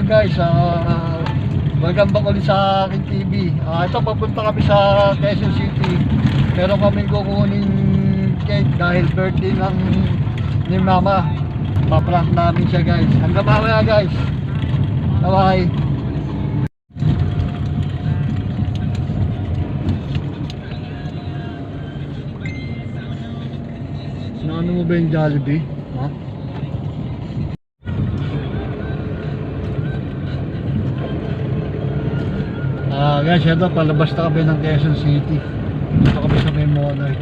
guys, welcome back ulit sa aking TV. Ito, papunta kami sa Quezon City. Meron kaming kukunin cake dahil birthday ng ni mama. Pa-prank namin siya guys. Hanggang mamaya guys. Bye bye. Ano mo ba yung Jollibee? Ha? Guys, ito palabas na kami ng Quezon City. Dito kami sa may Monay.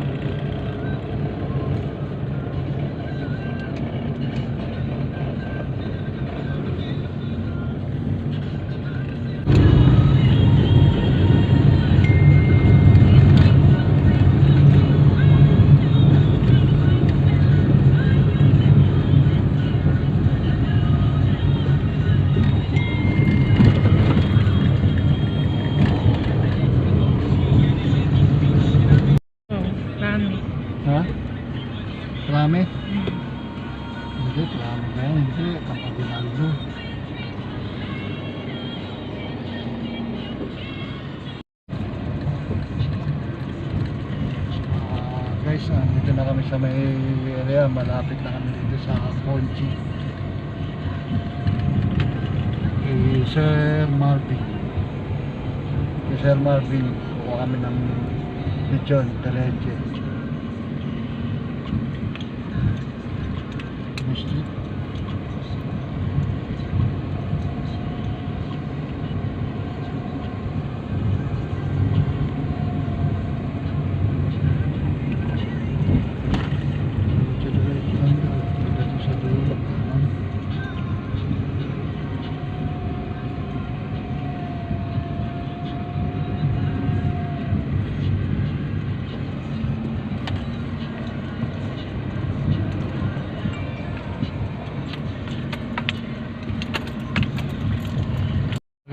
Ha? Marami? Hindi, marami ba yan? Hindi, kapagilalo. Guys, dito na kami sa may area. Malapit na kami dito sa Conchi. Kay Sir Marvin. Kay Sir Marvin, kuha kami ng lechon, leche. Street.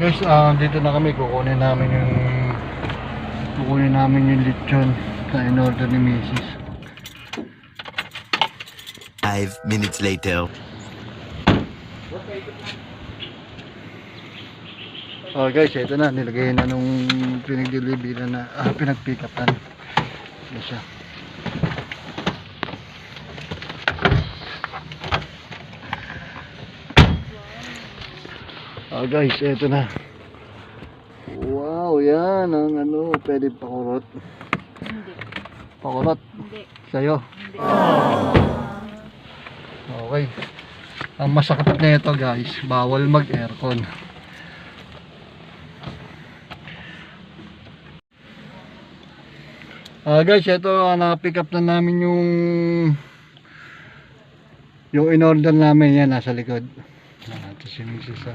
Guys, dito na kami, kukunin namin yung lechon na in-order ni Mrs. 5 minutes later. Guys, ito na, nilagay na nung pinag-deliver na, pinag-pick upan. Ito siya. Guys, eto na. Wow, yan ang ano, pwede pakurot. Hindi. Pakurot. Hindi. Sa'yo. Hindi. Okay. Ang masakit na ito guys, bawal mag-aircon. Guys, ito na-pick up na namin yung in-order namin, yan nasa likod. Ito si Mrs.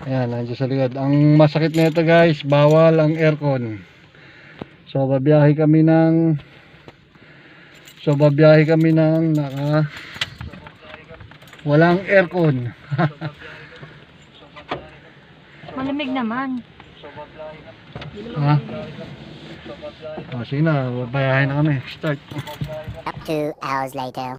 Ayan, nandiyan sa likod. Ang masakit na ito guys, bawal ang aircon. So babiyahe kami ng walang aircon. Malamig naman. Ha? Sige na, babiyahe na kami. Start. 2 hours later.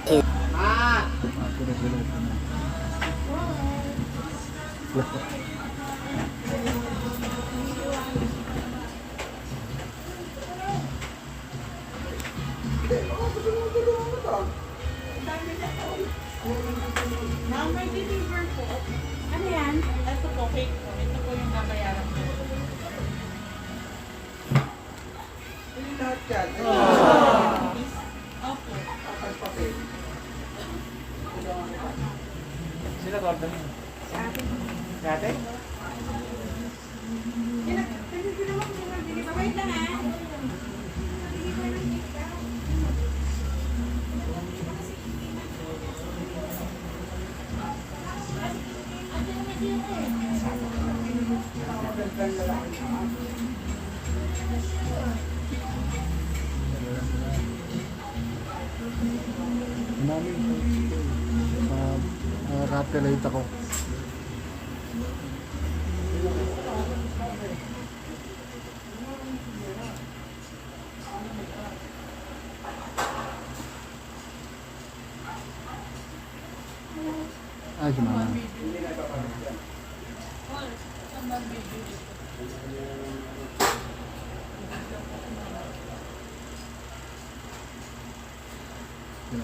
Ma'am, may deliver po. Ano yan? Ito po, cake po. Ito po yung babayaran po. Opo. Sila ko order mo? Sa atin. Sa atin? Wait lang ha. Nakapilate ako. Ay, si mama. Yan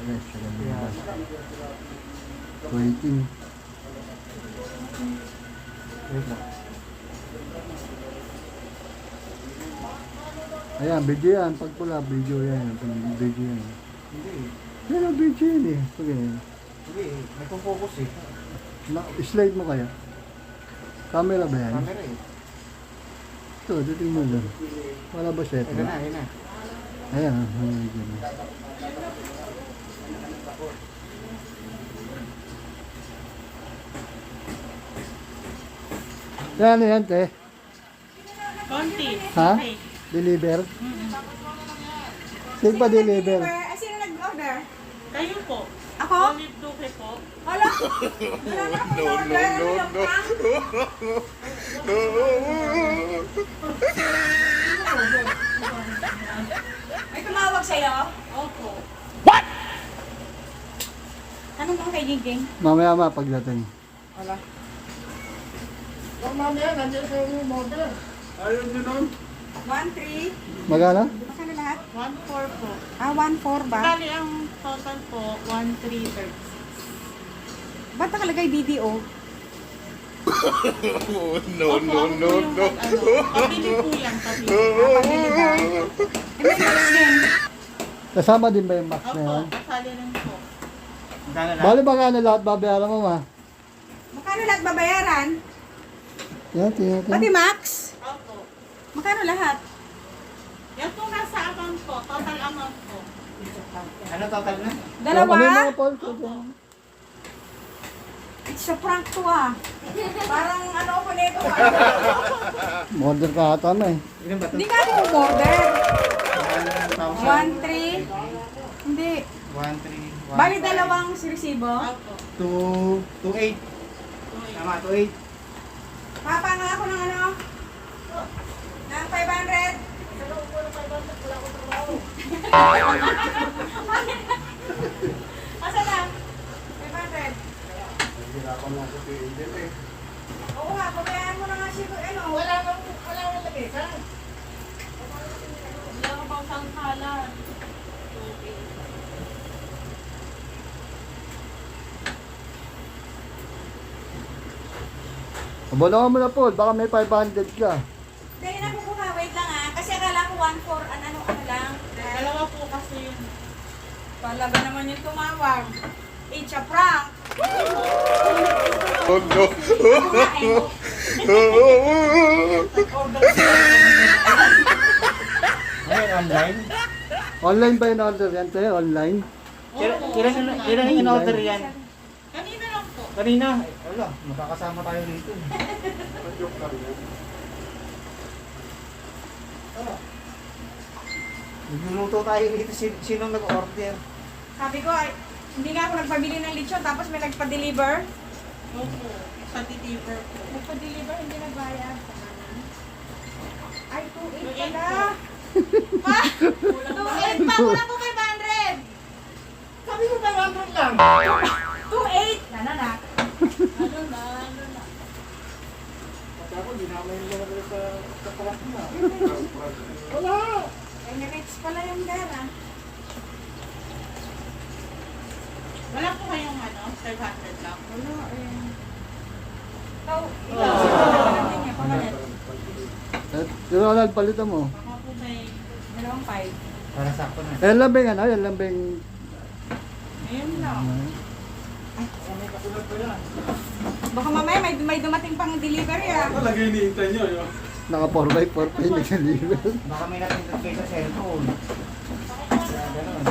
guys, sa ganda yung bus. Waiting. Wait lang. Ayan, video yan. Pag pula, video yan. Video yan. Hindi. Yan ang video yan eh. Pag yan. Hindi, may focus eh. Slide mo kaya? Camera ba yan? Camera eh. Ito, dating mo lang. Wala ba set? Ito na, yun na. Ayan, video na. Yan, yan, te. Konti. Ha? Okay. Deliver? Sige pa deliver. Ay, sino nag-order? Kayo po. Ako? Olive Duque po. Wala. Wala na akong order. Ano yung prank? May tumawag sa'yo? Opo. Anong mga kay Jingjing? Mamaya pagdating. Wala. Mamaya, nandiyan sa yung model. Ayun nyo nun. 1-3. Magana? Magkano lahat? 1-4 po. 1-4 ba? Bali ang total po, 1-3-36. Ba't nakalagay BDO? No. Pabili po yan, pabili. Pabili ba? Eh, may box din. Kasama din ba yung max na Opo, yan? kasali rin po. Magkano lang? Bali magana lahat babayaran mo ma? Magkano lahat babayaran? Yan, tingnan ko. Pati Max? Opo. Magkano lahat? Yan po nasa amount po, total amount po. Ano total na? Dalawa? Ano yung mga Paul? It's a prank to ah. Parang ano ko nito ah. Model ka ata na eh. Ilan ba ito? Hindi nga ako umorder. 1,000. 1-3. Hindi. 1,3. Bali dalawang resibo. Opo. 2,8. Tama, 2,8. Papa nga ako ng ano? Ng 500. Asa na? 500. Oo nga, pabayaan mo na nga siya. Ano? Wala nang lagay ka. Wala ka pang sangkalan. Abalawan mo na Paul, baka may 500 ka. Dahil nakukuha, wait lang ah. Kasi akala ko 1-4, ano lang. Dalawa po kasi yun. Palaga naman yung tumawag. It's a prank. Ngayon, online? Online ba yung order yan te? Online? Ilan yung in-order yan? Kanina lang po. Kanina? Wala, makakasama tayo dito. Nagluluto tayo dito. Sino nag-order? Sabi ko, ay, hindi nga ako nagpabili ng lechon, tapos may nagpa-deliver. Opo. Sa deliver po. Nagpa-deliver, hindi nagbayad. Ay, 2.8 2.8 pala. po. Pa! Kulang ba? 2.8 pa! Kulang ko 500! Sabi mo 500 lang. 2.8! Nananak. Ano na. Ako, di namin yung mga sa palas na. Wala! Emirates pala yung gara. Wala po kayong ano, 500 lang. Wala eh. Ikaw, pamalit niya, pamalit. Si Ronald, palitan mo. Baka po may... 2.5. Para sakto na. Yan lambing ano? Yan lambing... Ayun lang. Baka mamaya may dumating pang delivery ah. Naka 4x4 pa yung nag-deliver. Baka may natindot kayo sa cellphone. Kaya gano'n.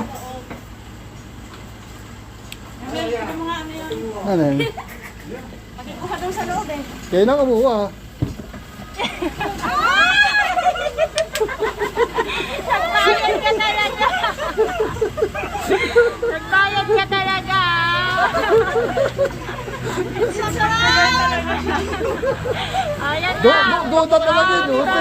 Yung mga ano yun. Ano yun? Pakikuha daw sa loob eh. Kaya na kumuha. Nagbayad ka talaga! Nagbayad ka talaga! Ayan na! Duda talaga yun. Duda.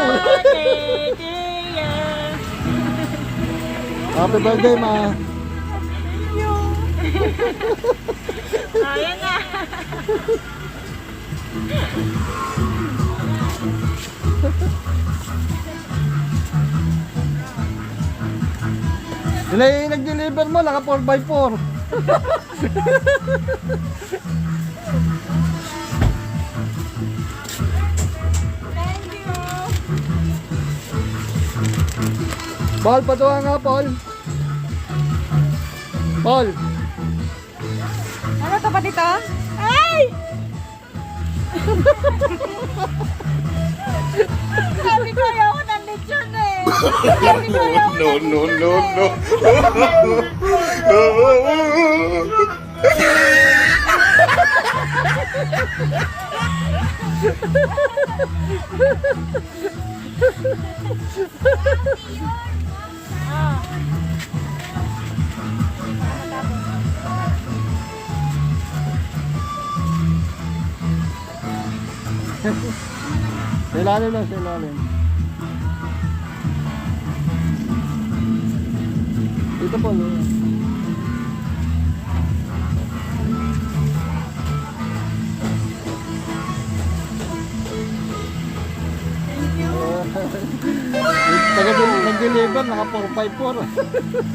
Happy birthday ma. Ayan na. Sila yung nag-deliver mo, naka 4x4. Thank you. Paul, patuwa nga, Paul. Paul. Ano to pa dito? Ay! Sabi ko ayoko ng lechon eh. Sabi ko ayoko No, ng no, lechon no, eh. Sa ilalim lang, sa ilalim. Ito po. Nag-deliver, naka 4x4.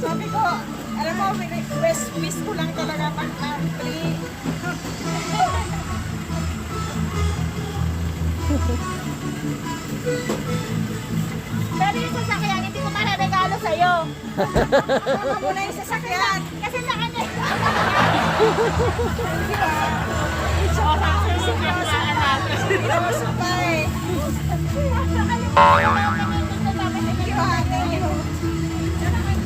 Sabi ko, alam mo, wish ko lang talaga pag-country. Pero yung sasakyan, hindi ko mararegalo sa'yo. Tama mo na yung sasakyan. Kasi sa kanya. Seryoso pa eh. Thank you.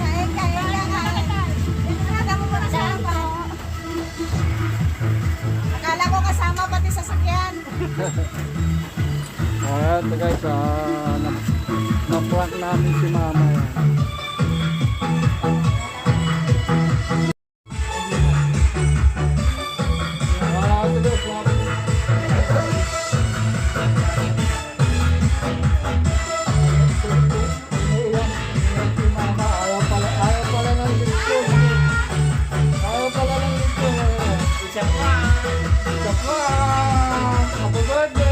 Kain, kain lang. Nada mo muna sa apa. Akala ko kasama pati sasakyan. Ayan, ito guys, na-prank namin si mama. Happy birthday!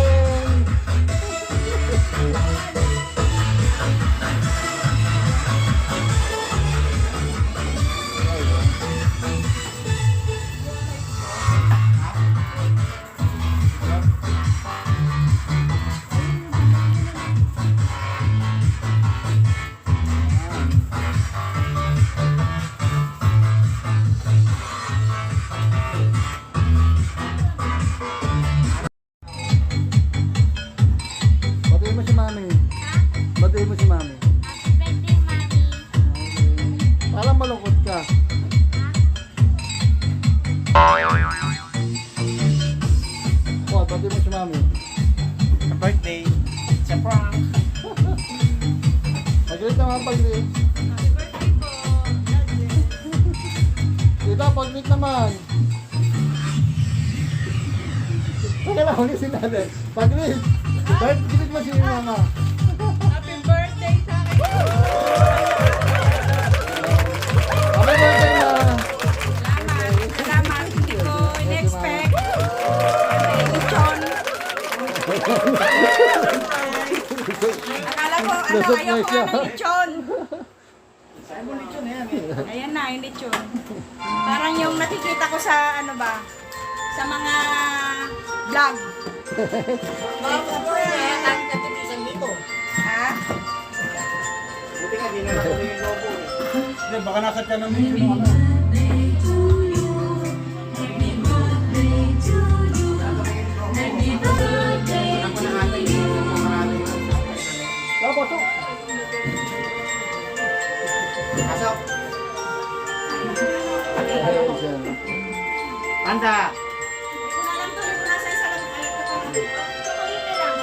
Batiin mo si mami. Batiin mo si mami. Birthday, mami. Parang malungkot ka. Oh, batiin mo si mami. Birthday. It's a prank. Nag-greet naman pag-greet. Happy birthday po. Dito, pag-greet naman. Teka lang, huli si nanay. Pag-greet. Pag-greet mo si mama. Happy birthday sa akin. Happy birthday na. Salamat. Hindi ko in-expect. Lechon. Akala ko, ano, Nasot na ayaw ko siya. ng lechon. Ayan na, yung lechon. Parang yung nakikita ko sa, ano ba, sa mga vlog. Ha? Buti ka, di na natuloy yung logo eh. Hindi, baka nasa ka ng menu. Pasok. Pasok. Anda. Kung alam to, yung nasa isa lang, alam ko pa. Chocolate lang.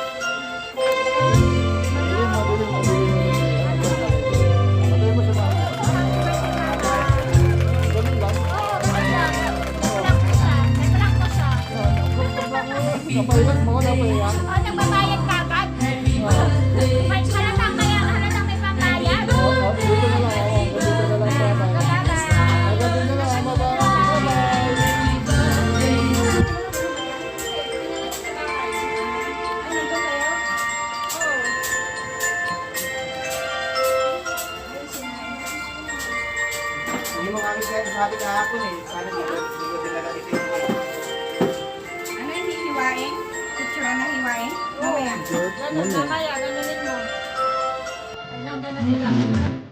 Batiin mo si mama. Ganun lang. Oo, ganyan. Nag-prank ko siya. Nag-prank ko siya. Napahiyak mo, napahiyak. Oh, nagbabayad ka agad? May halatang may pambayad? Dito na lang, dito na lang sa mama. Bye-bye. Agad na lang, mama. sabi kahapon eh. Sana di ko dinala dito yung Ano yung hihiwain? Picture na hiwain? Mamaya. Ganun, mamaya, ganunin mo. Ganun, ganun nila.